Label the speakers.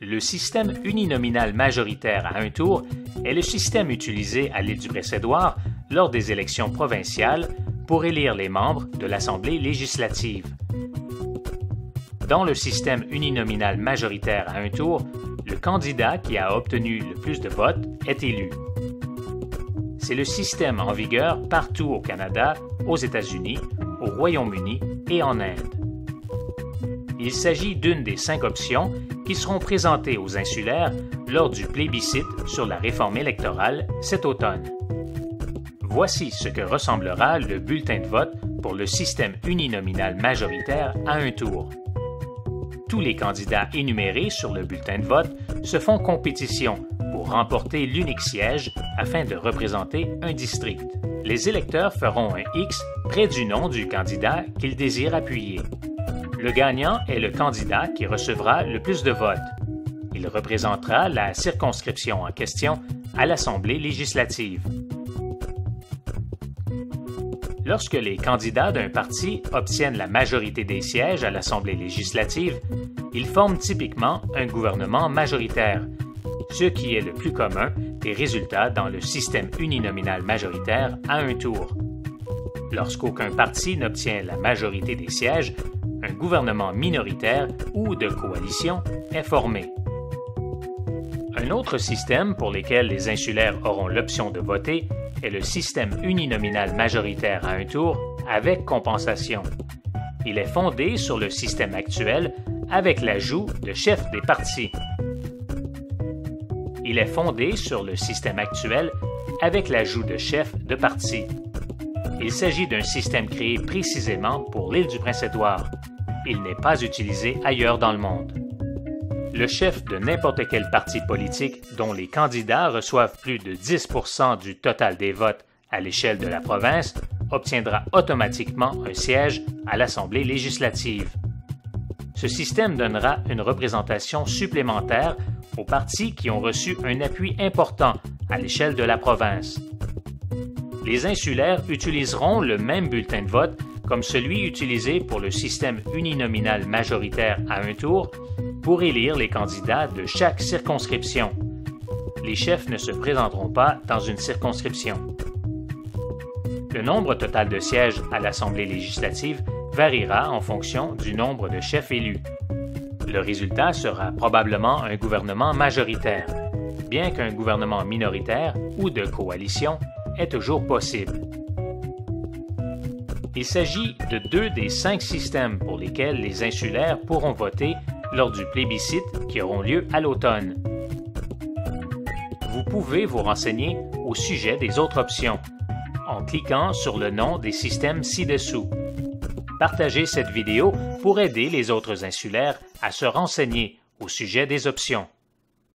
Speaker 1: Le système uninominal majoritaire à un tour est le système utilisé à l'île du Prince-Édouard lors des élections provinciales pour élire les membres de l'Assemblée législative. Dans le système uninominal majoritaire à un tour, le candidat qui a obtenu le plus de votes est élu. C'est le système en vigueur partout au Canada, aux États-Unis, au Royaume-Uni et en Inde. Il s'agit d'une des 5 options qui seront présentées aux insulaires lors du plébiscite sur la réforme électorale cet automne. Voici ce que ressemblera le bulletin de vote pour le système uninominal majoritaire à un tour. Tous les candidats énumérés sur le bulletin de vote se font compétition pour remporter l'unique siège afin de représenter un district. Les électeurs feront un X près du nom du candidat qu'ils désirent appuyer. Le gagnant est le candidat qui recevra le plus de votes. Il représentera la circonscription en question à l'Assemblée législative. Lorsque les candidats d'un parti obtiennent la majorité des sièges à l'Assemblée législative, ils forment typiquement un gouvernement majoritaire, ce qui est le plus commun des résultats dans le système uninominal majoritaire à un tour. Lorsqu'aucun parti n'obtient la majorité des sièges, un gouvernement minoritaire ou de coalition est formé. Un autre système pour lequel les insulaires auront l'option de voter est le système uninominal majoritaire à un tour avec compensation. Il est fondé sur le système actuel avec l'ajout de chefs des partis. Il est fondé sur le système actuel avec l'ajout de chefs de partis. Il s'agit d'un système créé précisément pour l'île du Prince-Édouard. Il n'est pas utilisé ailleurs dans le monde. Le chef de n'importe quel parti politique dont les candidats reçoivent plus de 10% du total des votes à l'échelle de la province obtiendra automatiquement un siège à l'Assemblée législative. Ce système donnera une représentation supplémentaire aux partis qui ont reçu un appui important à l'échelle de la province. Les insulaires utiliseront le même bulletin de vote comme celui utilisé pour le système uninominal majoritaire à un tour pour élire les candidats de chaque circonscription. Les chefs ne se présenteront pas dans une circonscription. Le nombre total de sièges à l'Assemblée législative variera en fonction du nombre de chefs élus. Le résultat sera probablement un gouvernement majoritaire, bien qu'un gouvernement minoritaire ou de coalition est toujours possible. Il s'agit de 2 des 5 systèmes pour lesquels les insulaires pourront voter lors du plébiscite qui auront lieu à l'automne. Vous pouvez vous renseigner au sujet des autres options en cliquant sur le nom des systèmes ci-dessous. Partagez cette vidéo pour aider les autres insulaires à se renseigner au sujet des options.